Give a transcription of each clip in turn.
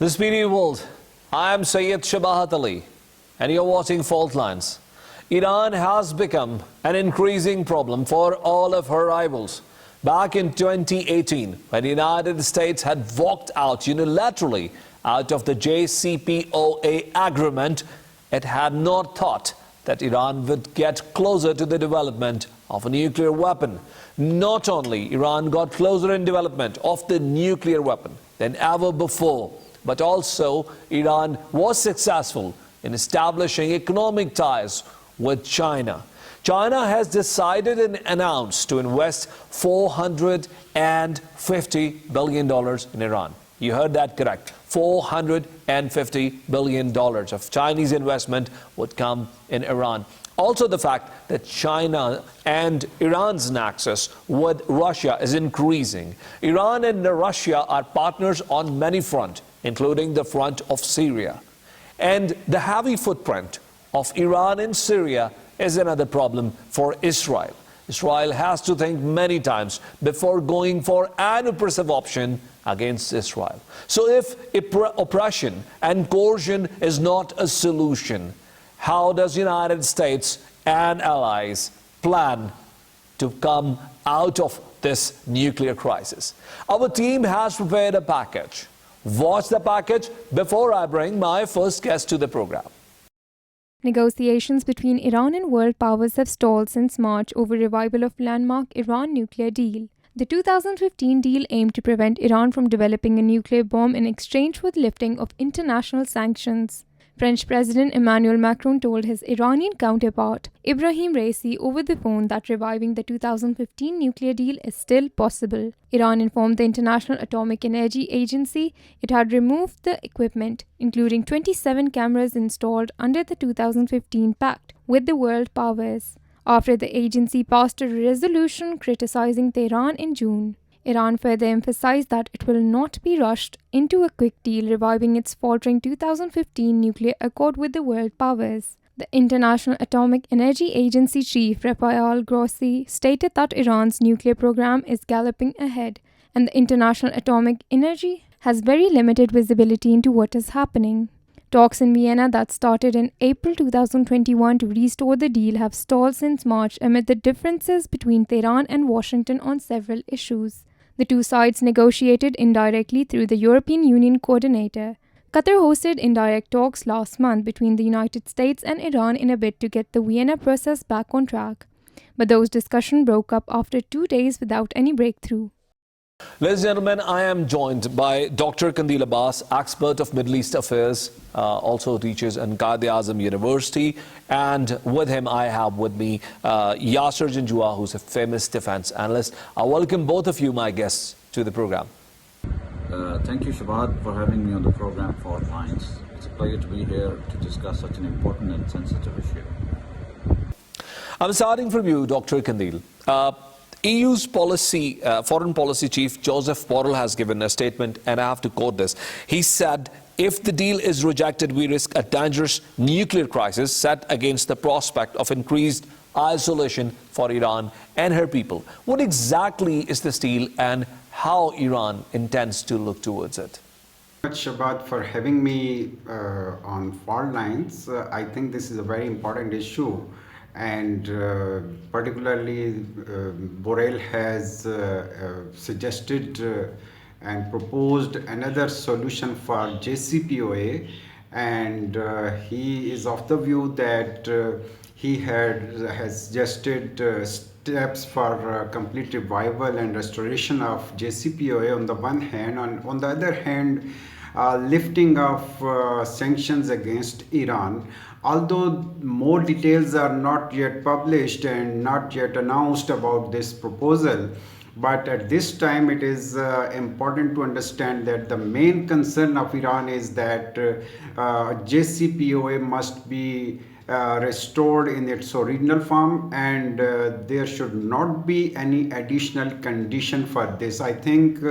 The Speedy World. I am SYED SHABAHAT and you're watching Fault Lines. Iran has become an increasing problem for all of her rivals. Back in 2018, when the United States had walked out unilaterally out of the JCPOA agreement, it had not thought that Iran would get closer to the development of a nuclear weapon. Not only Iran got closer in development of the nuclear weapon than ever before, but also Iran was successful in establishing economic ties with China. China has decided and announced to invest $450 billion in Iran. You heard that correct. $450 billion of Chinese investment would come in Iran. Also, the fact that China and Iran's nexus with Russia is increasing. Iran and Russia are partners on many fronts, including the front of Syria. And the heavy footprint of Iran in Syria is another problem for Israel. Israel has to think many times before going for an oppressive option against Israel. So if oppression and coercion is not a solution, how does the United States and allies plan to come out of this nuclear crisis? Our team has prepared a package. Watch the package before I bring my first guest to the program. Negotiations between Iran and world powers have stalled since March over revival of landmark Iran nuclear deal. The 2015 deal aimed to prevent Iran from developing a nuclear bomb in exchange for the lifting of international sanctions. French President Emmanuel Macron told his Iranian counterpart, Ibrahim Raisi, over the phone that reviving the 2015 nuclear deal is still possible. Iran informed the International Atomic Energy Agency it had removed the equipment, including 27 cameras installed under the 2015 pact with the world powers, after the agency passed a resolution criticizing Tehran in June. Iran further emphasized that it will not be rushed into a quick deal reviving its faltering 2015 nuclear accord with the world powers. The International Atomic Energy Agency chief Rafael Grossi stated that Iran's nuclear program is galloping ahead, and the International Atomic Energy has very limited visibility into what is happening. Talks in Vienna that started in April 2021 to restore the deal have stalled since March amid the differences between Tehran and Washington on several issues. The two sides negotiated indirectly through the European Union coordinator. Qatar hosted indirect talks last month between the United States and Iran in a bid to get the Vienna process back on track. But those discussions broke up after 2 days without any breakthrough. Ladies and gentlemen, I am joined by Dr. Qandil Abbas, expert of Middle East affairs, also teaches in Quaid-e-Azam University. And with him, I have with me Yasser Janjua, who's a famous defense analyst. I welcome both of you, my guests, to the program. Thank you, Shabahat, for having me on the program Fault Lines. It's a pleasure to be here to discuss such an important and sensitive issue. I'm starting from you, Dr. Qandil. EU's foreign policy chief Joseph Borrell has given a statement, and I have to quote this. He said, if the deal is rejected, we risk a dangerous nuclear crisis set against the prospect of increased isolation for Iran and her people. What exactly is this deal and how Iran intends to look towards it? Thank you much, Shabbat, for having me on Fault Lines. I think this is a very important issue. And particularly Borrell has suggested and proposed another solution for JCPOA, and he is of the view that he has suggested steps for complete revival and restoration of JCPOA on the one hand, and on the other hand lifting of sanctions against Iran. Although more details are not yet published and not yet announced about this proposal, but at this time it is important to understand that the main concern of Iran is that JCPOA must be restored in its original form, and there should not be any additional condition for this. I think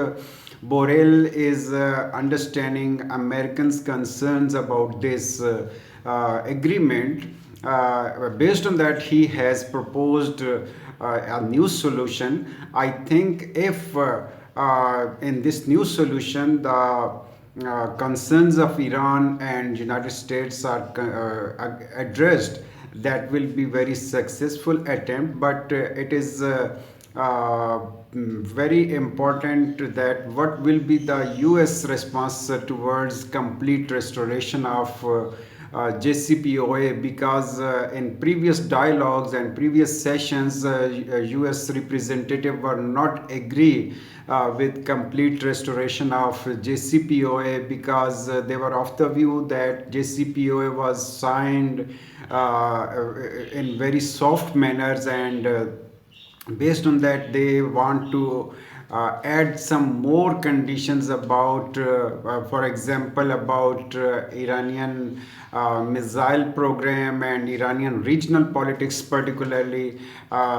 Borrell is understanding Americans' concerns about this agreement. Based on that, he has proposed a new solution. I think if in this new solution the concerns of Iran and United States are addressed, that will be very successful attempt. But it is very important that what will be the US response towards complete restoration of JCPOA, because in previous dialogues and previous sessions, US representatives were not agree with complete restoration of JCPOA, because they were of the view that JCPOA was signed in very soft manners, and based on that they want to add some more conditions about for example about Iranian missile program and Iranian regional politics particularly.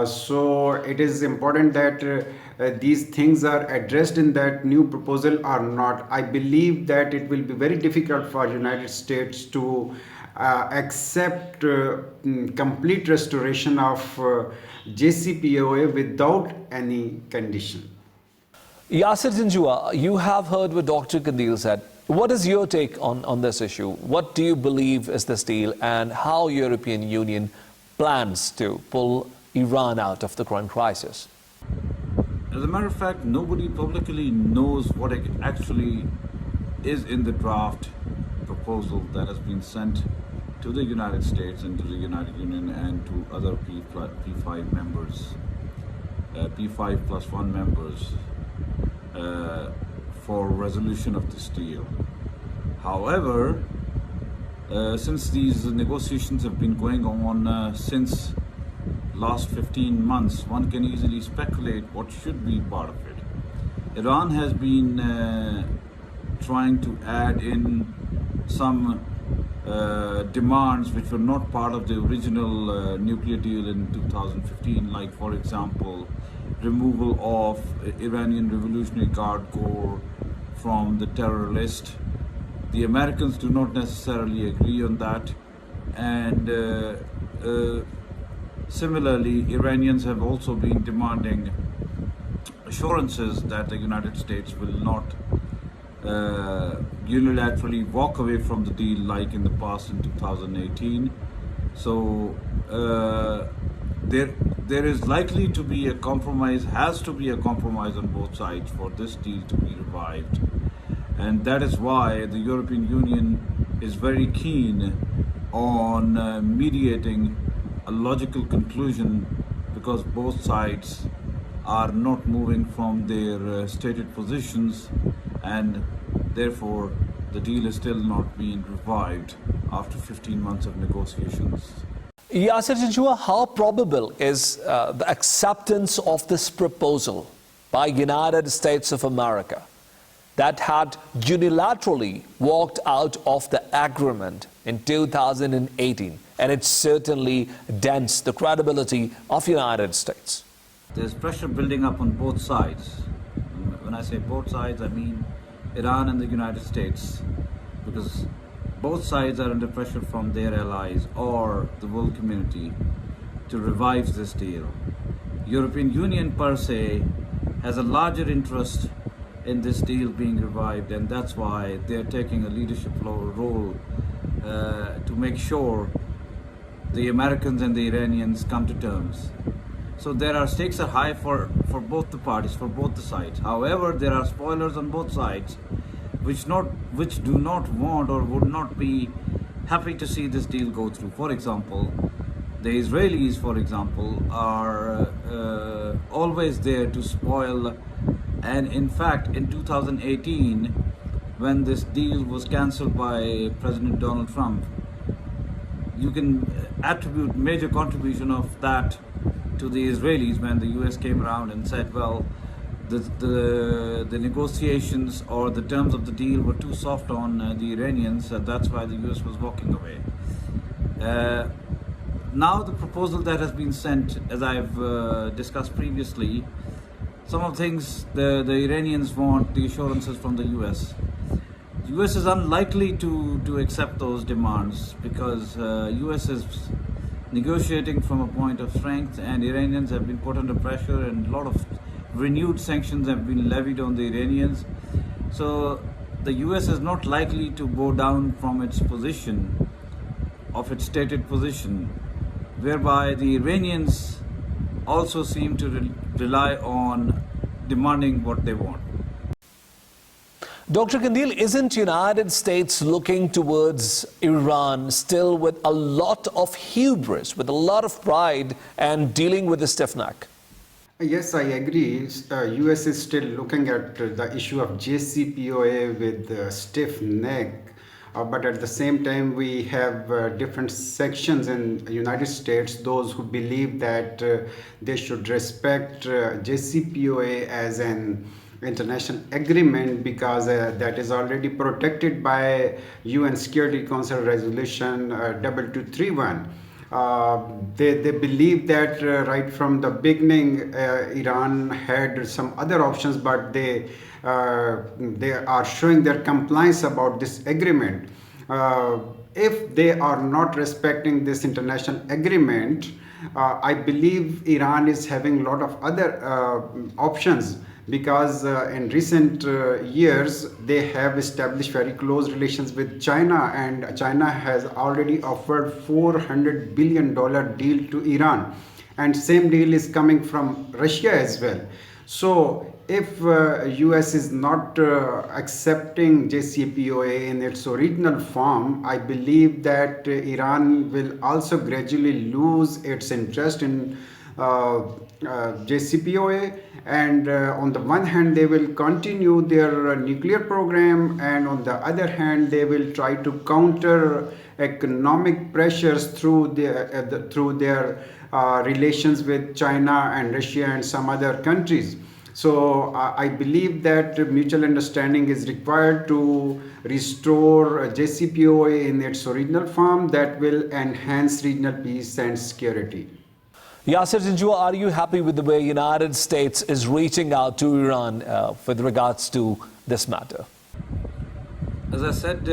So it is important that these things are addressed in that new proposal or not. I believe that it will be very difficult for United States to accept complete restoration of JCPOA without any condition. Yasir Jinjua, you have heard what Dr. Kandil said. What is your take on this issue? What do you believe is this deal, and how European Union plans to pull Iran out of the current crisis? As a matter of fact, nobody publicly knows what actually is in the draft proposal that has been sent to the United States and to the United Union and to other P5 members, P5 plus 1 members, for resolution of this deal. However, since these negotiations have been going on since last 15 months, one can easily speculate what should be part of it. Iran has been trying to add in some demands which were not part of the original nuclear deal in 2015, like for example removal of Iranian Revolutionary Guard Corps from the terror list. The Americans do not necessarily agree on that, and similarly Iranians have also been demanding assurances that the United States will not unilaterally walk away from the deal like in the past in 2018. So there is likely to be a compromise, has to be a compromise on both sides for this deal to be revived. And that is why the European Union is very keen on mediating a logical conclusion, because both sides are not moving from their stated positions, and therefore the deal is still not being revived after 15 months of negotiations. Yasir Jinjua, how probable is the acceptance of this proposal by United States of America that had unilaterally walked out of the agreement in 2018, and it certainly dents the credibility of United States? There's pressure building up on both sides. When I say both sides, I mean Iran and the United States, because both sides are under pressure from their allies or the world community to revive this deal. European Union per se has a larger interest in this deal being revived, and that's why they're taking a leadership role to make sure the Americans and the Iranians come to terms. So stakes are high for both the parties, for both the sides. However, there are spoilers on both sides which do not want or would not be happy to see this deal go through. For example, the Israelis, for example, are always there to spoil. And in fact, in 2018, when this deal was cancelled by President Donald Trump, you can attribute major contribution of that to the Israelis when the US came around and said, well, the negotiations or the terms of the deal were too soft on the Iranians, and that's why the US was walking away. Now the proposal that has been sent, as I've discussed previously, some of the things the Iranians want the assurances from the US. The US is unlikely to accept those demands, because US is negotiating from a point of strength, and Iranians have been put under pressure, and a lot of renewed sanctions have been levied on the Iranians. So the US is not likely to go down from its position, of its stated position, whereby the Iranians also seem to rely on demanding what they want. Dr. Kandil, isn't United States looking towards Iran still with a lot of hubris, with a lot of pride, and dealing with the stiff neck? Yes, I agree. US is still looking at the issue of JCPOA with stiff neck. But at the same time, we have different sections in the United States, those who believe that they should respect JCPOA as an international agreement because that is already protected by UN Security Council Resolution 2231. They believe that right from the beginning, Iran had some other options, but they are showing their compliance about this agreement. If they are not respecting this international agreement, I believe Iran is having a lot of other options because in recent years they have established very close relations with China, and China has already offered $400 billion deal to Iran, and same deal is coming from Russia as well. So if US is not accepting JCPOA in its original form, I believe that Iran will also gradually lose its interest in JCPOA, and on the one hand they will continue their nuclear program, and on the other hand they will try to counter economic pressures through their relations with China and Russia and some other countries. So I believe that mutual understanding is required to restore JCPOA in its original form that will enhance regional peace and security. Yasir Janjua, are you happy with the way United States is reaching out to Iran with regards to this matter? As I said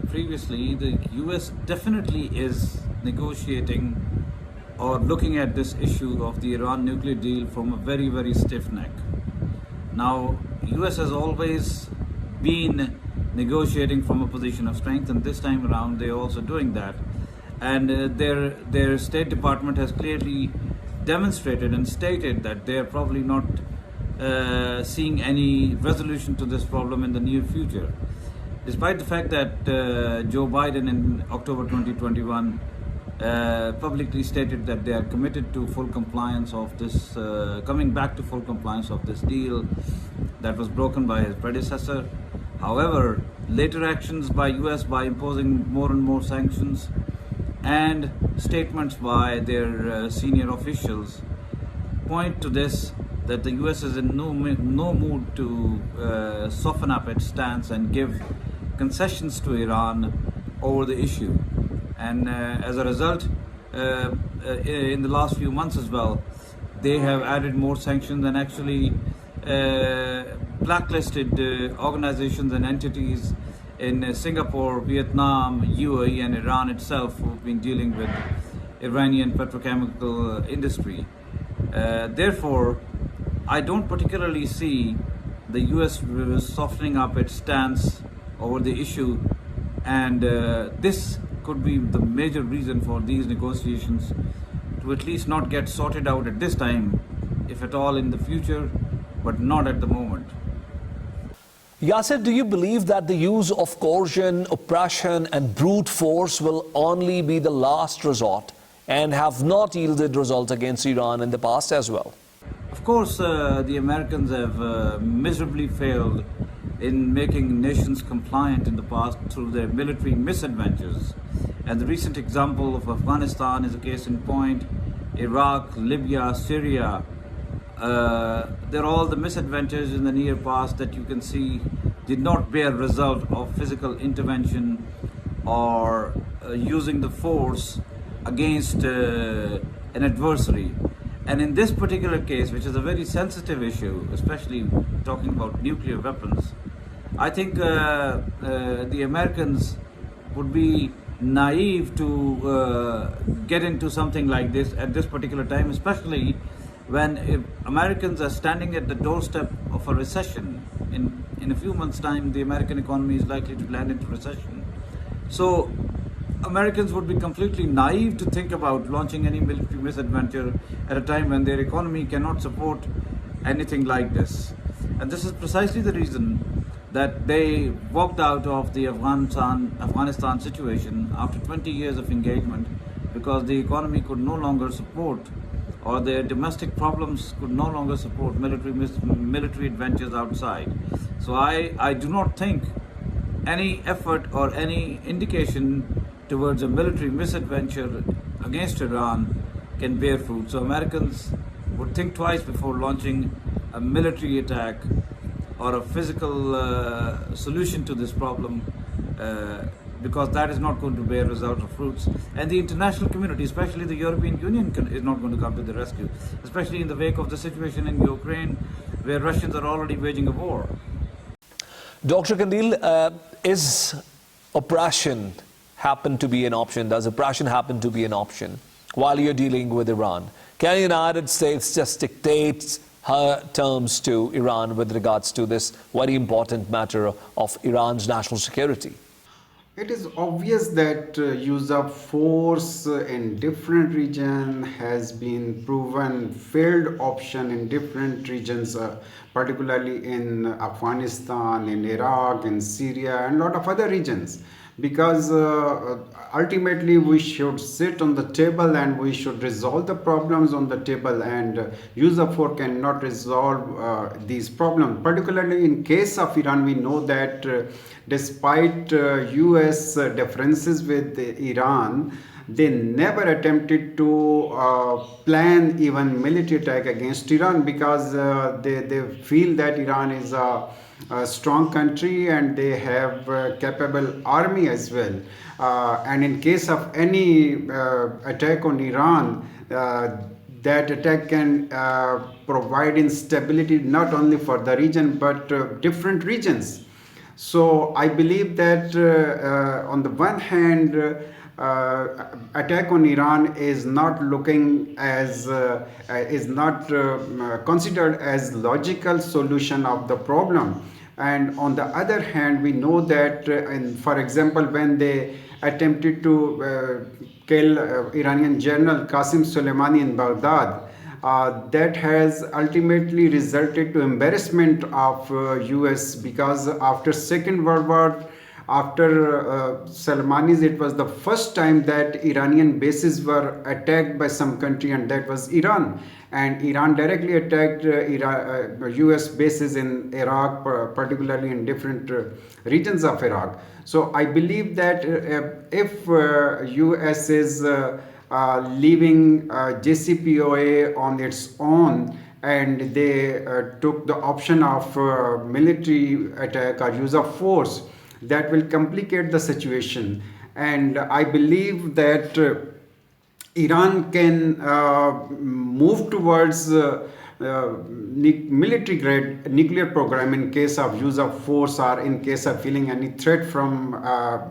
previously, the US definitely is negotiating or looking at this issue of the Iran nuclear deal from a very, very stiff neck. Now, US has always been negotiating from a position of strength, and this time around they're also doing that. And their State Department has clearly demonstrated and stated that they are probably not seeing any resolution to this problem in the near future. Despite the fact that Joe Biden in October 2021 publicly stated that they are committed to full compliance of this, coming back to full compliance of this deal that was broken by his predecessor. However, later actions by US by imposing more and more sanctions and statements by their senior officials point to this, that the US is in no mood to soften up its stance and give concessions to Iran over the issue. And as a result, in the last few months as well, they have added more sanctions and actually blacklisted organizations and entities in Singapore, Vietnam, UAE and Iran itself, who've been dealing with Iranian petrochemical industry. Therefore, I don't particularly see the US softening up its stance over the issue, and this could be the major reason for these negotiations to at least not get sorted out at this time, if at all in the future, but not at the moment. Yasir, do you believe that the use of coercion, oppression and brute force will only be the last resort and have not yielded results against Iran in the past as well? Of course, the Americans have miserably failed in making nations compliant in the past through their military misadventures. And the recent example of Afghanistan is a case in point. Iraq, Libya, Syria, they're all the misadventures in the near past that you can see did not bear result of physical intervention or using the force against an adversary. And in this particular case, which is a very sensitive issue, especially talking about nuclear weapons, I think the Americans would be naive to get into something like this at this particular time, especially when if Americans are standing at the doorstep of a recession. In a few months' time, the American economy is likely to land into recession. So Americans would be completely naive to think about launching any military misadventure at a time when their economy cannot support anything like this. And this is precisely the reason that they walked out of the Afghanistan situation after 20 years of engagement, because the economy could no longer support, or their domestic problems could no longer support military adventures outside. So I do not think any effort or any indication towards a military misadventure against Iran can bear fruit. So Americans would think twice before launching a military attack or a physical solution to this problem, because that is not going to bear result of fruits. And the international community, especially the European Union, is not going to come to the rescue, especially in the wake of the situation in Ukraine, where Russians are already waging a war. Dr. Kandil, is oppression happen to be an option? Does oppression happen to be an option while you're dealing with Iran? Can the United States just dictate her terms to Iran with regards to this very important matter of Iran's national security? It is obvious that use of force in different regions has been proven failed option in different regions, particularly in Afghanistan, in Iraq, in Syria, and a lot of other regions. Because ultimately we should sit on the table and we should resolve the problems on the table, and use of force cannot resolve these problems. Particularly in case of Iran, we know that despite US differences with Iran, they never attempted to plan even military attack against Iran, because they feel that Iran is a strong country and they have a capable army as well. And in case of any attack on Iran, that attack can provide instability not only for the region but different regions. So I believe that on the one hand, attack on Iran is not looking as is not considered as logical solution of the problem. And on the other hand, we know that for example, when they attempted to kill Iranian general Qasim Soleimani in Baghdad, that has ultimately resulted to embarrassment of US, because after Second World War, after Soleimani's, it was the first time that Iranian bases were attacked by some country, and that was Iran. And Iran directly attacked US bases in Iraq, particularly in different regions of Iraq. So I believe that if US is leaving JCPOA on its own, and they took the option of military attack or use of force, that will complicate the situation. And I believe that Iran can move towards military grade nuclear program in case of use of force, or in case of feeling any threat from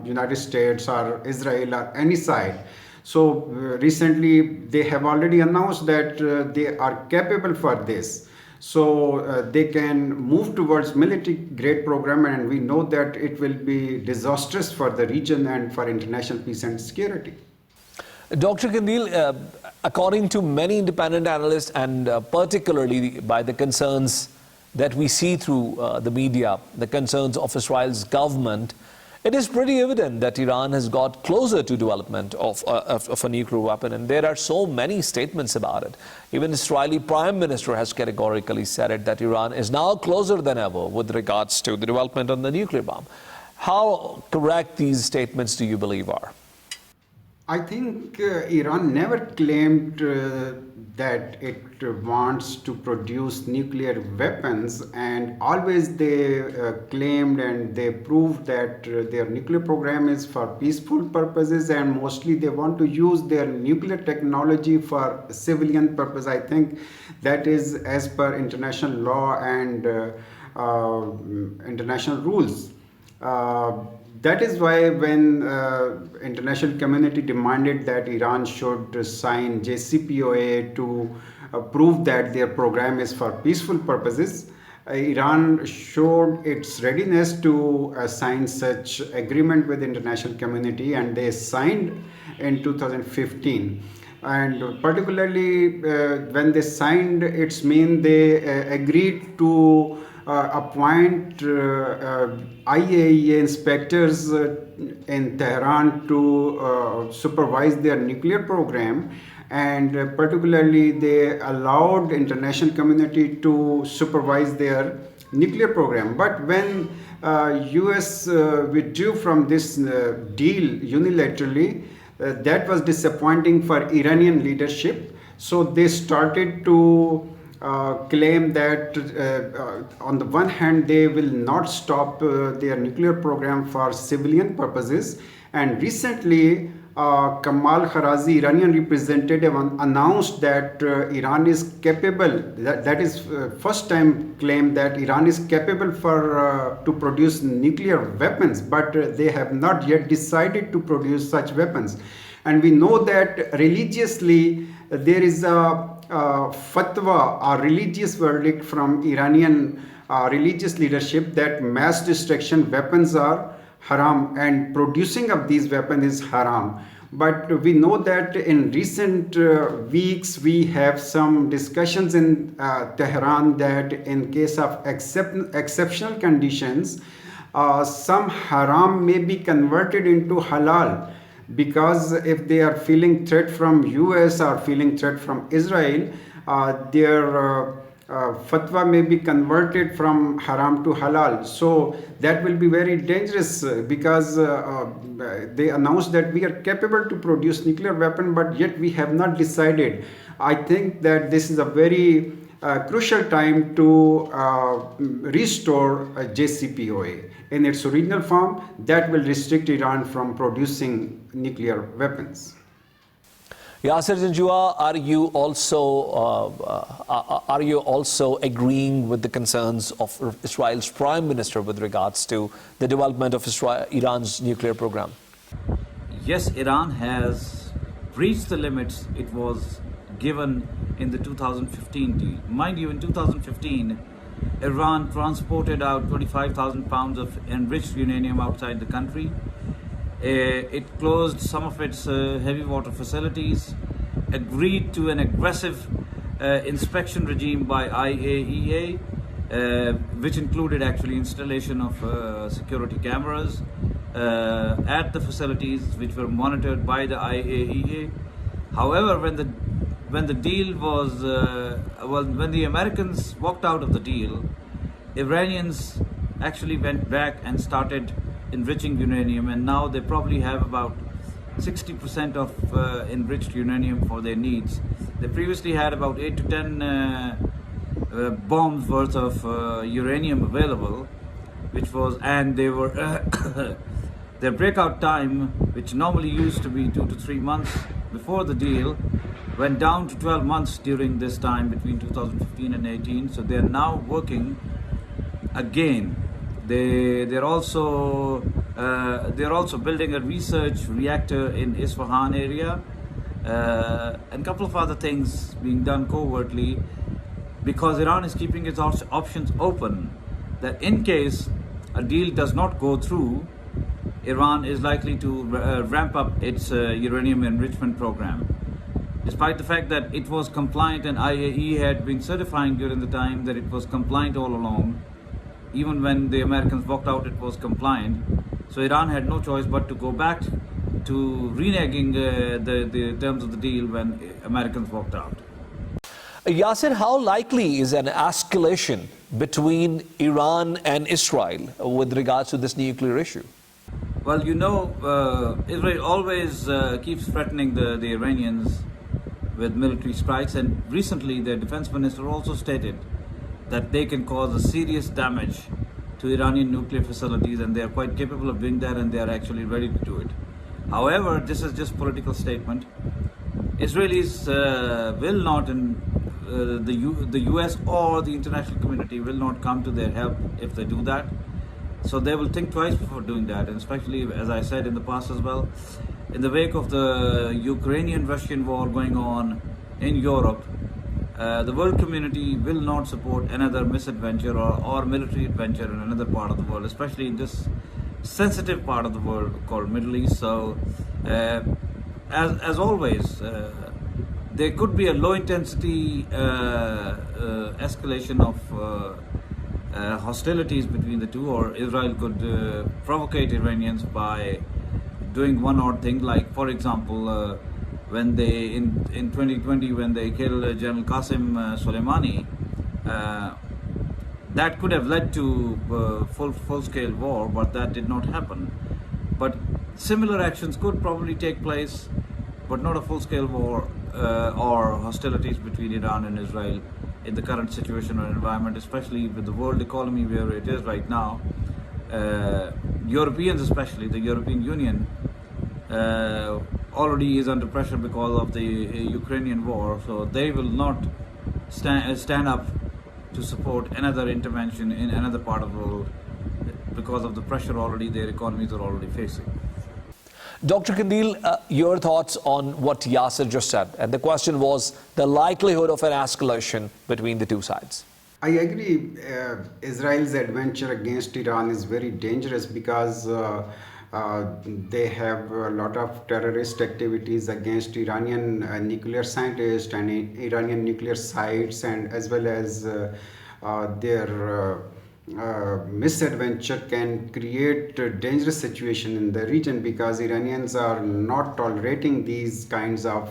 United States or Israel or any side. So recently they have already announced that they are capable for this. So they can move towards military grade program, and we know that it will be disastrous for the region and for international peace and security. Dr. Kandil, according to many independent analysts, and particularly by the concerns that we see through the media, the concerns of Israel's government, it is pretty evident that Iran has got closer to development of a nuclear weapon, and there are so many statements about it. Even the Israeli Prime Minister has categorically said it, that Iran is now closer than ever with regards to the development of the nuclear bomb. How correct these statements do you believe are? I think Iran never claimed that it wants to produce nuclear weapons, and always they claimed and they proved that their nuclear program is for peaceful purposes, and mostly they want to use their nuclear technology for civilian purpose. I think that is as per international law and international rules. that is why when international community demanded that Iran should sign JCPOA to prove that their program is for peaceful purposes, Iran showed its readiness to sign such agreement with international community, and they signed in 2015. And particularly when they signed, it's mean they agreed to appoint IAEA inspectors in Tehran to supervise their nuclear program, and particularly they allowed international community to supervise their nuclear program. But when US withdrew from this deal unilaterally, that was disappointing for Iranian leadership. So they started to claim that on the one hand they will not stop their nuclear program for civilian purposes, and recently Kamal Kharazi, Iranian representative, announced that Iran is capable, that is first time claim that Iran is capable for to produce nuclear weapons, but they have not yet decided to produce such weapons. And we know that religiously there is a fatwa, a religious verdict from Iranian religious leadership that mass destruction weapons are haram and producing of these weapons is haram. But we know that in recent weeks we have some discussions in Tehran that in case of exceptional conditions, some haram may be converted into halal, because if they are feeling threat from US or feeling threat from Israel, their fatwa may be converted from haram to halal. So that will be very dangerous because they announced that we are capable to produce nuclear weapon, but yet we have not decided. I think that this is a very crucial time to restore JCPOA in its original form that will restrict Iran from producing nuclear weapons. Yasser Janjua, are you also agreeing with the concerns of Israel's Prime Minister with regards to the development of Iran's nuclear program? Yes, Iran has reached the limits it was given in the 2015 deal. Mind you, in 2015, Iran transported out 25,000 pounds of enriched uranium outside the country. It closed some of its heavy water facilities, agreed to an aggressive inspection regime by IAEA, which included actually installation of security cameras at the facilities which were monitored by the IAEA. However, when the deal was, when the Americans walked out of the deal, Iranians actually went back and started enriching uranium, and now they probably have about 60% of enriched uranium for their needs. They previously had about 8 to 10 bombs worth of uranium available, which was, and they were their breakout time, which normally used to be 2 to 3 months before the deal, went down to 12 months during this time between 2015 and 18. So they are now working again. They're also building a research reactor in Isfahan area, and a couple of other things being done covertly, because Iran is keeping its options open, that in case a deal does not go through, Iran is likely to ramp up its uranium enrichment program. Despite the fact that it was compliant and IAEA had been certifying during the time that it was compliant all along, even when the Americans walked out, it was compliant. So Iran had no choice but to go back to reneging the terms of the deal when Americans walked out. Yasser, how likely is an escalation between Iran and Israel with regards to this nuclear issue? Well, you know, Israel always keeps threatening the Iranians with military strikes, and recently their defense minister also stated that they can cause a serious damage to Iranian nuclear facilities, and they are quite capable of doing that, and they are actually ready to do it. However, this is just political statement. Israelis will not, and the US or the international community will not come to their help if they do that. So they will think twice before doing that, and especially, as I said in the past as well, in the wake of the Ukrainian-Russian war going on in Europe, the world community will not support another misadventure or military adventure in another part of the world, especially in this sensitive part of the world called Middle East. So, as always, there could be a low-intensity escalation of hostilities between the two, or Israel could provocate Iranians by doing one odd thing, like, for example, when they in 2020 when they killed General Qasem Soleimani, that could have led to full-scale war, but that did not happen. But similar actions could probably take place, but not a full-scale war or hostilities between Iran and Israel in the current situation or environment, especially with the world economy where it is right now. Europeans, especially the European Union, already is under pressure because of the Ukrainian war, so they will not stand up to support another intervention in another part of the world because of the pressure already their economies are already facing. Dr. Kandil, your thoughts on what Yasser just said, and the question was the likelihood of an escalation between the two sides. I agree. Israel's adventure against Iran is very dangerous because they have a lot of terrorist activities against Iranian nuclear scientists and Iranian nuclear sites, and as well as their misadventure can create a dangerous situation in the region, because Iranians are not tolerating these kinds of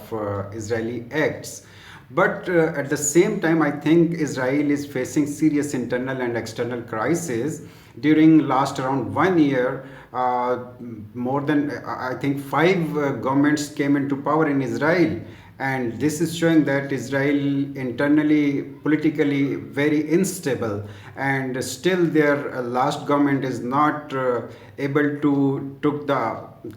Israeli acts. But at the same time, I think Israel is facing serious internal and external crises. During last around 1 year, more than I think 5 governments came into power in Israel, and this is showing that Israel internally, politically very unstable, and still their last government is not able to take the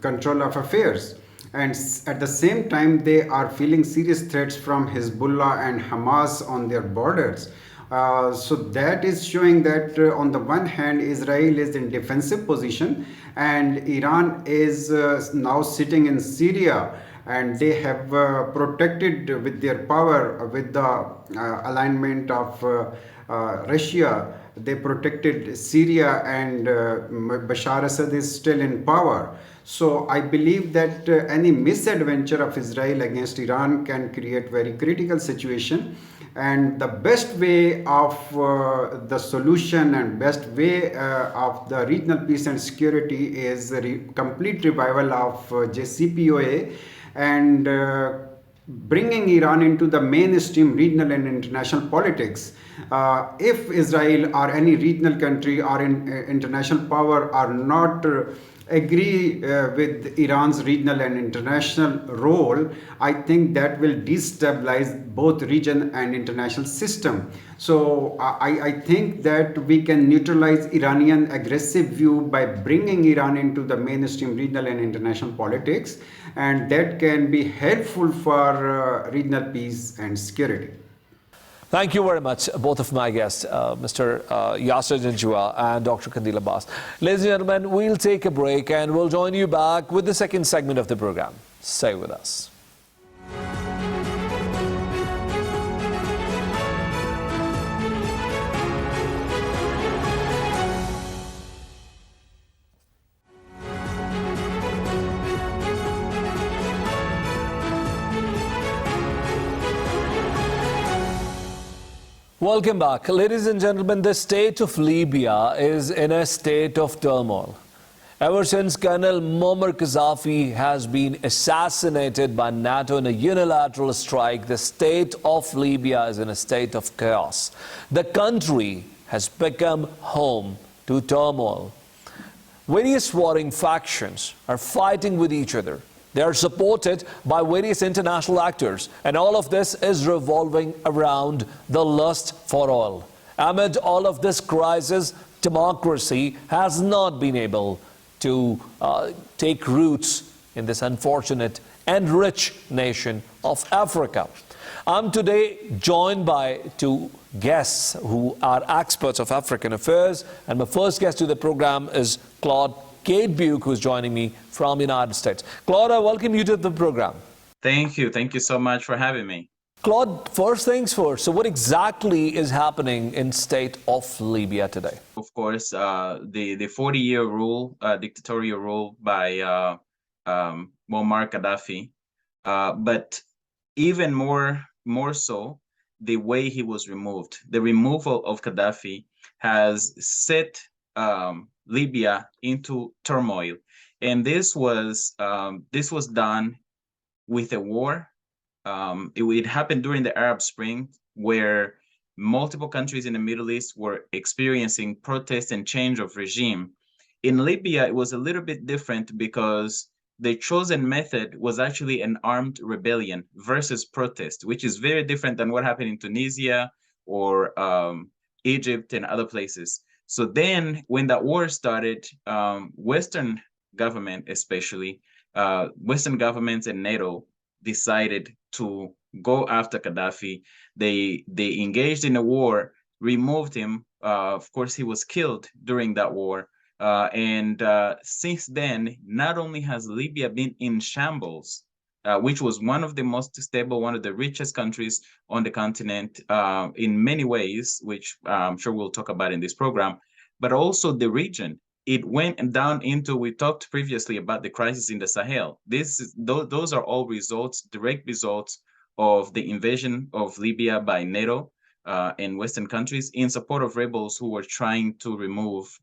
control of affairs. And at the same time, they are feeling serious threats from Hezbollah and Hamas on their borders. So that is showing that on the one hand, Israel is in defensive position, and Iran is now sitting in Syria, and they have protected with their power, with the alignment of Russia. They protected Syria, and Bashar Assad is still in power. So I believe that any misadventure of Israel against Iran can create very critical situation. And the best way of the solution and best way of the regional peace and security is complete revival of JCPOA and bringing Iran into the mainstream regional and international politics. If Israel or any regional country or international power are not agree with Iran's regional and international role, I think that will destabilize both region and international system. So I think that we can neutralize Iranian aggressive view by bringing Iran into the mainstream regional and international politics, and that can be helpful for regional peace and security. Thank you very much, both of my guests, Mr. Yasser Janjua and Dr. Kandil Abbas. Ladies and gentlemen, we'll take a break and we'll join you back with the second segment of the program. Stay with us. Welcome back. Ladies and gentlemen, the state of Libya is in a state of turmoil. Ever since Colonel Muammar Gaddafi has been assassinated by NATO in a unilateral strike, the state of Libya is in a state of chaos. The country has become home to turmoil. Various warring factions are fighting with each other. They are supported by various international actors, and all of this is revolving around the lust for oil. Amid all of this crisis, democracy has not been able to take roots in this unfortunate and rich nation of Africa. I'm today joined by two guests who are experts of African affairs. And my first guest to the program is Claude Kate-Buke, who's joining me from the United States. Claude, I welcome you to the program. Thank you. Thank you so much for having me. Claude, first things first. So what exactly is happening in state of Libya today? Of course, the 40-year rule, dictatorial rule by Muammar Gaddafi, but even more so, the way he was removed. The removal of Gaddafi has set Libya into turmoil, and this was done with a war. It happened during the Arab Spring, where multiple countries in the Middle East were experiencing protests and change of regime. In Libya, it was a little bit different because the chosen method was actually an armed rebellion versus protest, which is very different than what happened in Tunisia or Egypt and other places. So then when that war started, Western government, especially Western governments and NATO, decided to go after Gaddafi. They engaged in a war, removed him. Of course, he was killed during that war. And since then, not only has Libya been in shambles, which was one of the most stable, one of the richest countries on the continent in many ways, which I'm sure we'll talk about in this program, but also the region. It went down into, we talked previously about the crisis in the Sahel. Those are all results, direct results of the invasion of Libya by NATO and Western countries in support of rebels who were trying to remove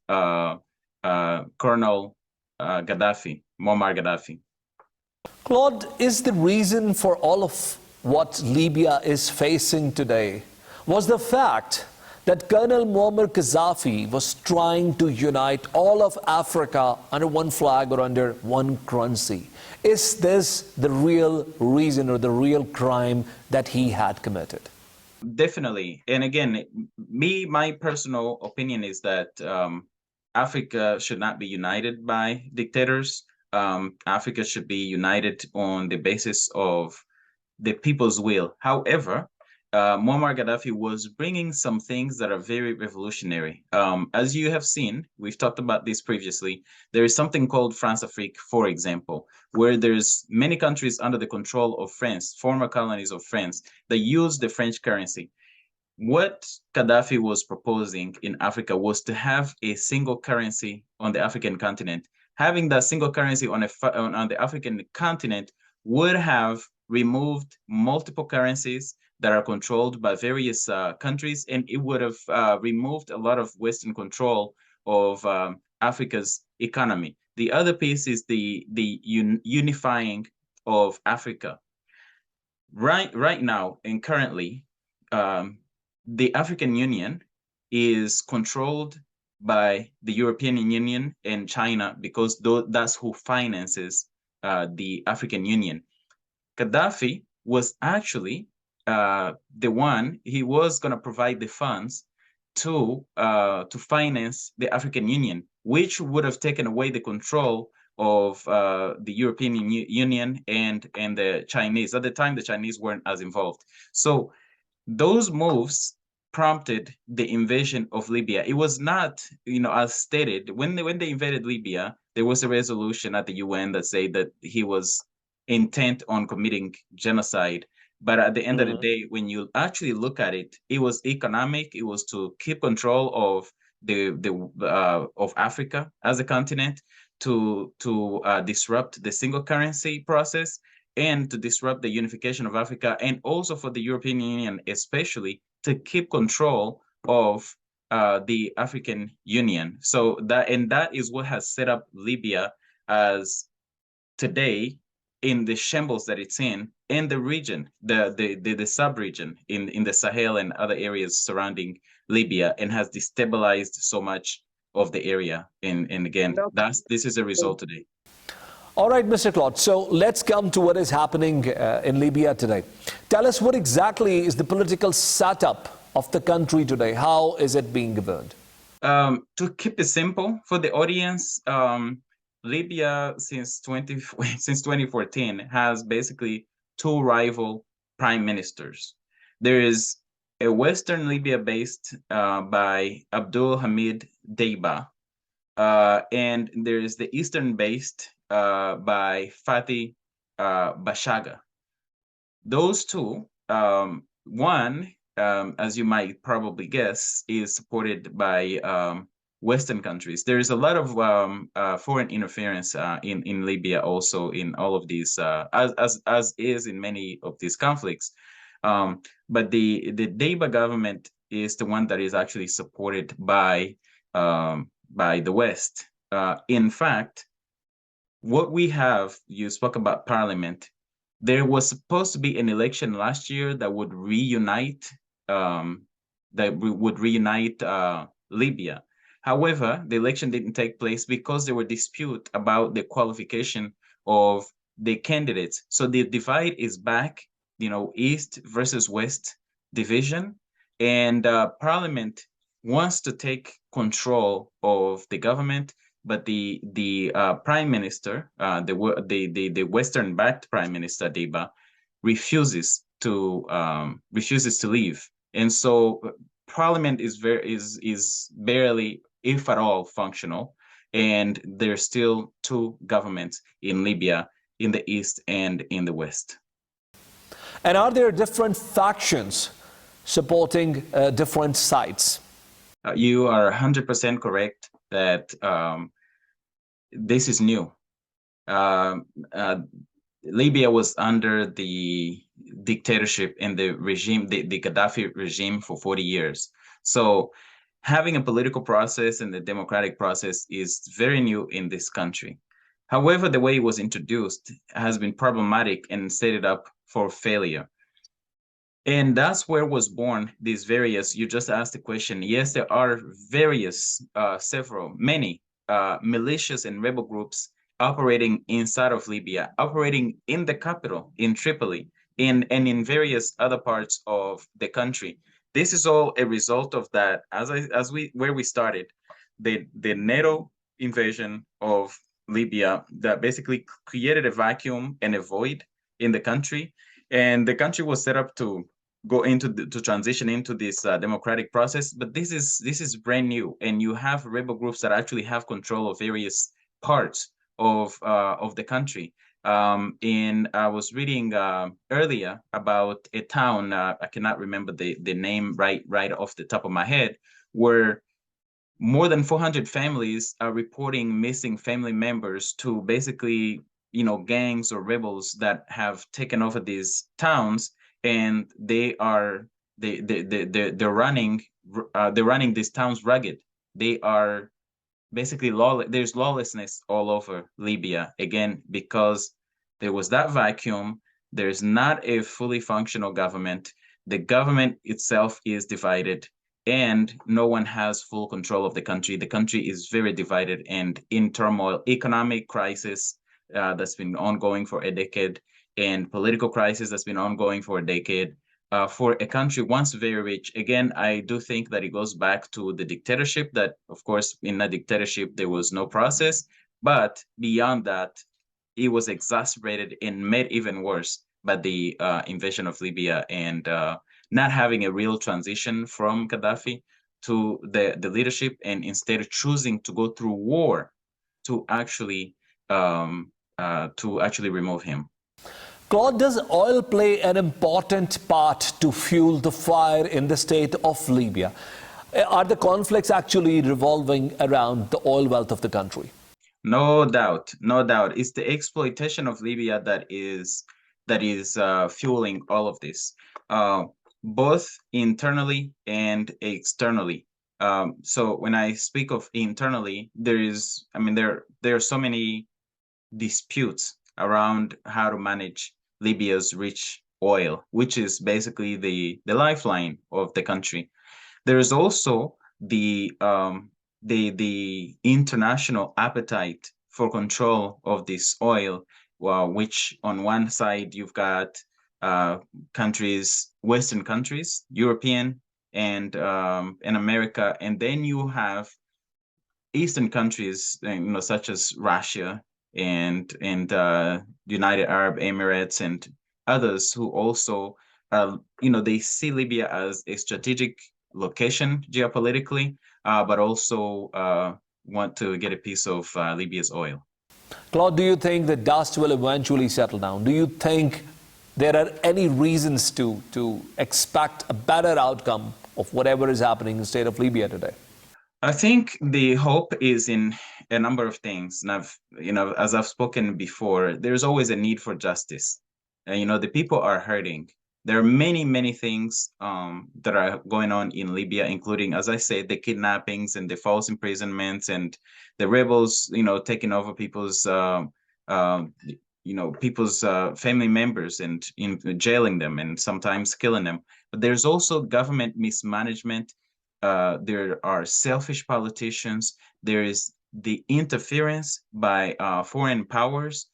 Colonel Gaddafi, Muammar Gaddafi. Claude, is the reason for all of what Libya is facing today was the fact that Colonel Muammar Gaddafi was trying to unite all of Africa under one flag or under one currency? Is this the real reason or the real crime that he had committed? Definitely. And again, my personal opinion is that Africa should not be united by dictators. Africa should be united on the basis of the people's will. However, Muammar Gaddafi was bringing some things that are very revolutionary. As you have seen, we've talked about this previously, there is something called France-Afrique, for example, where there's many countries under the control of France, former colonies of France, that use the French currency. What Gaddafi was proposing in Africa was to have a single currency on the African continent. Having that single currency on the African continent would have removed multiple currencies that are controlled by various countries, and it would have removed a lot of Western control of Africa's economy. The other piece is the unifying of Africa. Right now and currently, the African Union is controlled by the European Union and China because that's who finances the African Union. Gaddafi was actually the one, he was going to provide the funds to finance the African Union, which would have taken away the control of the European Union and the Chinese. At the time, the Chinese weren't as involved. So those moves prompted the invasion of Libya. It was not, as stated, when they invaded Libya, there was a resolution at the UN that said that he was intent on committing genocide. But at the end of the day, when you actually look at it, it was economic. It was to keep control of of Africa as a continent, to disrupt the single currency process, and to disrupt the unification of Africa, and also for the European Union, especially to keep control of the African Union. So that is what has set up Libya as today in the shambles that it's in the region, the sub-region in the Sahel and other areas surrounding Libya, and has destabilized so much of the area. And again, this is a result today. All right, Mr. Claude, so let's come to what is happening in Libya today. Tell us what exactly is the political setup of the country today? How is it being governed? To keep it simple for the audience, Libya since 2014 has basically two rival prime ministers. There is a Western Libya based by Abdul Hamid Deiba, and there is the Eastern based by Fatih Bashaga. Those two, one, as you might probably guess, is supported by Western countries. There is a lot of foreign interference in Libya, also in all of these, as is in many of these conflicts. But the Deiba government is the one that is actually supported by the West. In fact, what we have, you spoke about parliament. There was supposed to be an election last year that would reunite Libya. However, the election didn't take place because there were disputes about the qualification of the candidates. So the divide is back, East versus West division, and Parliament wants to take control of the government, but the prime minister, the Western-backed prime minister Deiba, refuses to leave, and so Parliament is barely, if at all, functional, and there's still two governments in Libya, in the east and in the west. And are there different factions supporting different sides? You are 100% correct that this is new. Libya was under the dictatorship and the regime, the Gaddafi regime, for 40 years. So having a political process and the democratic process is very new in this country. However, the way it was introduced has been problematic and set it up for failure. And that's where was born these various, you just asked the question, yes, there are various, many militias and rebel groups operating inside of Libya, operating in the capital, in Tripoli, and in various other parts of the country. This is all a result of that, where we started, the NATO invasion of Libya that basically created a vacuum and a void in the country. And the country was set up to go to transition into this democratic process, but this is brand new, and you have rebel groups that actually have control of various parts of the country. And I was reading earlier about a town, I cannot remember the name right off the top of my head, where more than 400 families are reporting missing family members to basically, gangs or rebels that have taken over these towns, and they're running these towns ragged. They are basically there's lawlessness all over Libya, again, because there was that vacuum. There's not a fully functional government. The government itself is divided, and no one has full control of the country. The country is very divided and in turmoil. Economic crisis that's been ongoing for a decade, and political crisis that's been ongoing for a decade. For a country once very rich, again, I do think that it goes back to the dictatorship, that, of course, in a dictatorship, there was no process. But beyond that, it was exacerbated and made even worse by the invasion of Libya and not having a real transition from Gaddafi to the leadership, and instead choosing to go through war to actually remove him. Claude, does oil play an important part to fuel the fire in the state of Libya? Are the conflicts actually revolving around the oil wealth of the country? No doubt, no doubt. It's the exploitation of Libya that is fueling all of this, both internally and externally. So when I speak of internally, there are so many disputes around how to manage Libya's rich oil, which is basically the lifeline of the country. There is also the international appetite for control of this oil, which on one side you've got countries, Western countries, European and America, and then you have Eastern countries, such as Russia and United Arab Emirates and others who also they see Libya as a strategic location geopolitically, but also want to get a piece of Libya's oil. Claude, do you think the dust will eventually settle down? Do you think there are any reasons to expect a better outcome of whatever is happening in the state of Libya today? I think the hope is in a number of things. And as I've spoken before, there's always a need for justice. And, the people are hurting. There are many, many things that are going on in Libya, including, as I said, the kidnappings and the false imprisonments and the rebels, taking over people's, family members and jailing them and sometimes killing them. But there's also government mismanagement. There are selfish politicians. There is the interference by foreign powers.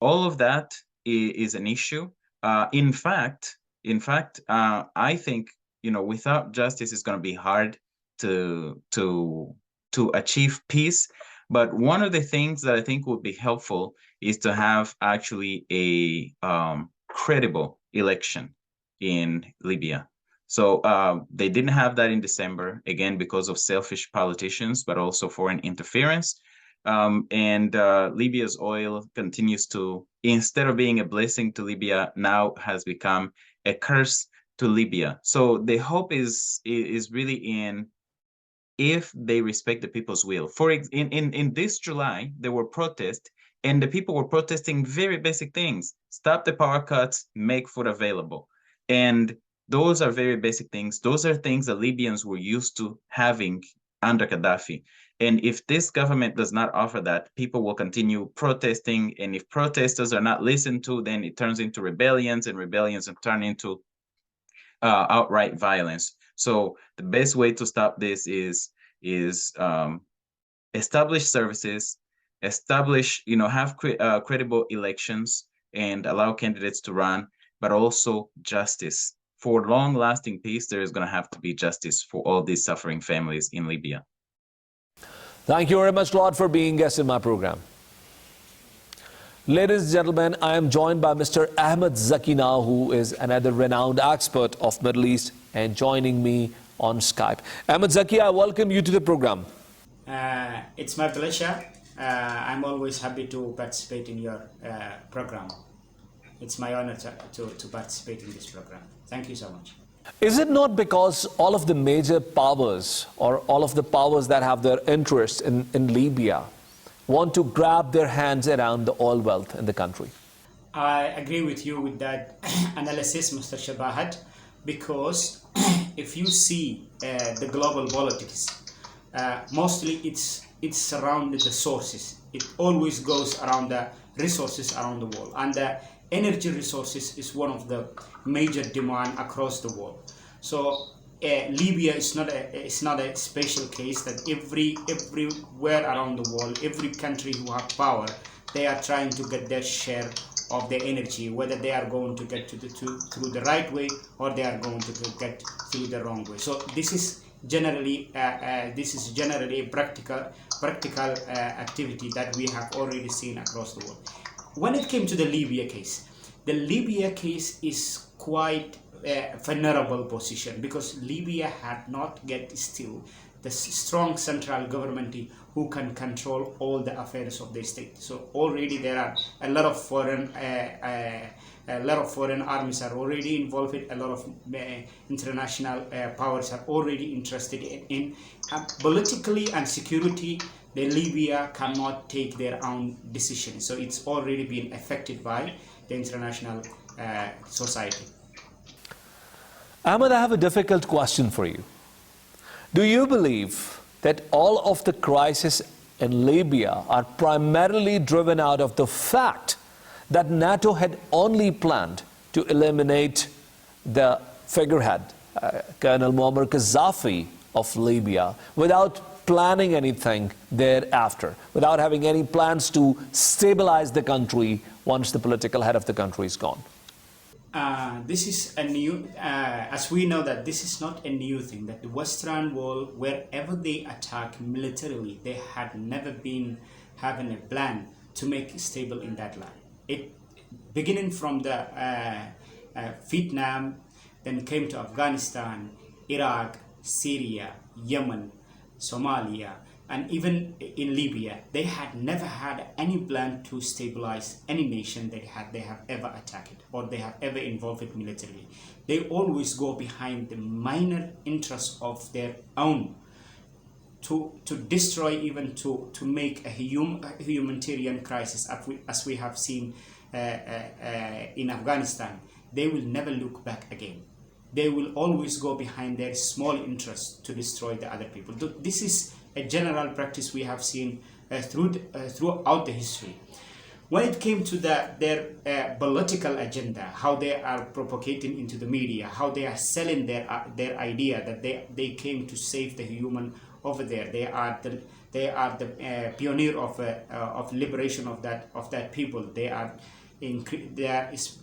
All of that is an issue. In fact, I think without justice, it's going to be hard to achieve peace. But one of the things that I think would be helpful is to have actually a credible election in Libya. So they didn't have that in December, again, because of selfish politicians, but also foreign interference. And Libya's oil continues to, instead of being a blessing to Libya, now has become a curse to Libya. So the hope is really in if they respect the people's will. In this July, there were protests, and the people were protesting very basic things: stop the power cuts, make food available. And those are very basic things. Those are things that Libyans were used to having under Gaddafi. And if this government does not offer that, people will continue protesting. And if protesters are not listened to, then it turns into rebellions, and rebellions turn into outright violence. So the best way to stop this is establish services, have credible elections, and allow candidates to run, but also justice. For long-lasting peace, there is going to have to be justice for all these suffering families in Libya. Thank you very much, Claude, for being guest in my program. Ladies and gentlemen, I am joined by Mr. Ahmed Zaki now, who is another renowned expert of Middle East, and joining me on Skype. Ahmed Zaki, I welcome you to the program. It's my pleasure. I'm always happy to participate in your program. It's my honor to participate in this program. Thank you so much. Is it not because all of the major powers, or all of the powers that have their interests in Libya, want to grab their hands around the oil wealth in the country? I agree with you with that analysis, Mr. Shabahat, because if you see the global politics, mostly it's surrounded the sources. It always goes around the resources around the world, and the energy resources is one of the major demand across the world. So Libya is not a special case that everywhere around the world, every country who have power, they are trying to get their share of the energy, whether they are going to get through the right way or they are going to get through the wrong way. So this is generally a practical activity that we have already seen across the world. When it came to the Libya case is quite a vulnerable position, because Libya had not yet still the strong central government who can control all the affairs of the state. So already there are a lot of foreign armies are already involved. A lot of international powers are already interested in politically and security. The Libya cannot take their own decisions, so it's already been affected by the international society. Ahmed, I have a difficult question for you. Do you believe that all of the crises in Libya are primarily driven out of the fact that NATO had only planned to eliminate the figurehead, Colonel Muammar Gaddafi of Libya, without planning anything thereafter, without having any plans to stabilize the country once the political head of the country is gone? This is a new, as we know that this is not a new thing, that the Western world, wherever they attack militarily, they had never been having a plan to make it stable in that land. It beginning from the Vietnam, then came to Afghanistan, Iraq, Syria, Yemen, Somalia, and even in Libya. They had never had any plan to stabilize any nation they have ever attacked or they have ever involved it militarily. They always go behind the minor interests of their own to destroy, even to make a humanitarian crisis, as we have seen in Afghanistan. They will never look back again. They will always go behind their small interests to destroy the other people. This is a general practice we have seen throughout the history. When it came to their political agenda, how they are propagating into the media, how they are selling their idea that they came to save the human over there. They are the pioneer of liberation of that people. They are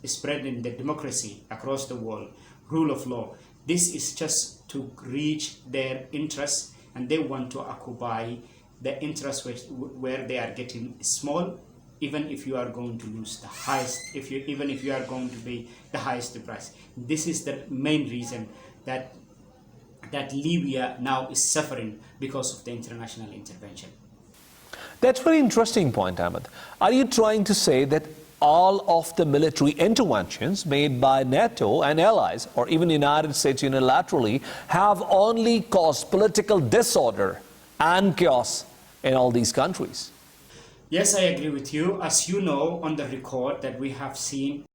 spreading the democracy across the world, rule of law. This is just to reach their interests, and they want to occupy the interests where they are getting small, even if you are going to lose the highest, even if you are going to pay the highest price. This is the main reason that Libya now is suffering because of the international intervention. That's a very interesting point, Ahmed. Are you trying to say that all of the military interventions made by NATO and allies, or even the United States unilaterally, have only caused political disorder and chaos in all these countries? Yes, I agree with you. As you know, on the record that we have seen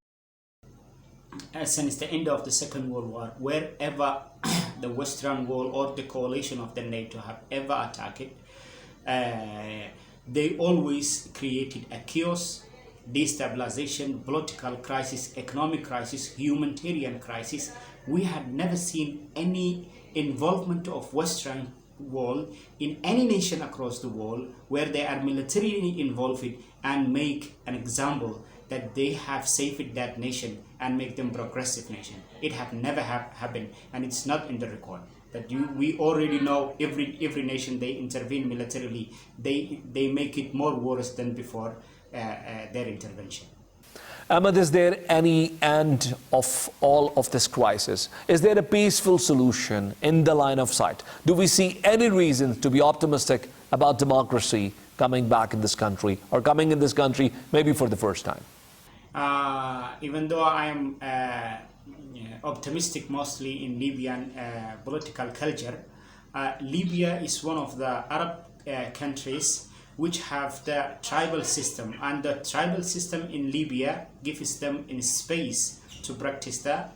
since the end of the Second World War, wherever the Western world or the coalition of the NATO have ever attacked it, they always created a chaos, destabilization, political crisis, economic crisis, humanitarian crisis. We had never seen any involvement of Western world in any nation across the world where they are militarily involved and make an example that they have saved that nation and make them progressive nation. It have never happened, and it's not in the record. That we already know every nation they intervene militarily, they make it more worse than before their intervention. Ahmed, is there any end of all of this crisis? Is there a peaceful solution in the line of sight? Do we see any reason to be optimistic about democracy coming back in this country, or coming in this country maybe for the first time? Even though I am optimistic mostly in Libyan political culture, Libya is one of the Arab countries which have the tribal system, and the tribal system in Libya gives them in space to practice the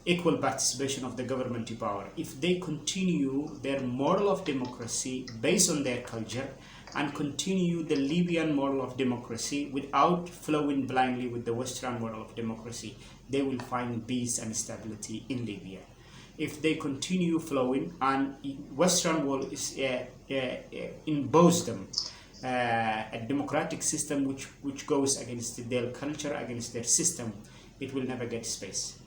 equal participation of the government to power. If they continue their model of democracy based on their culture and continue the Libyan model of democracy without flowing blindly with the Western model of democracy, they will find peace and stability in Libya. If they continue flowing and Western world is impose them a democratic system which goes against their culture, against their system, it will never get space.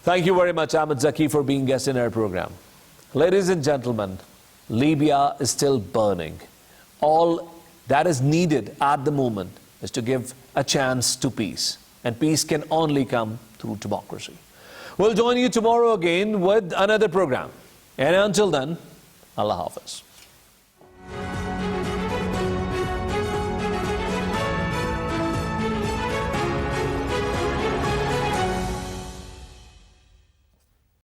Thank you very much, Ahmed Zaki, for being guest in our program. Ladies and gentlemen, Libya is still burning. All that is needed at the moment is to give a chance to peace, and peace can only come through democracy. We'll join you tomorrow again with another program. And until then, Allah Hafiz.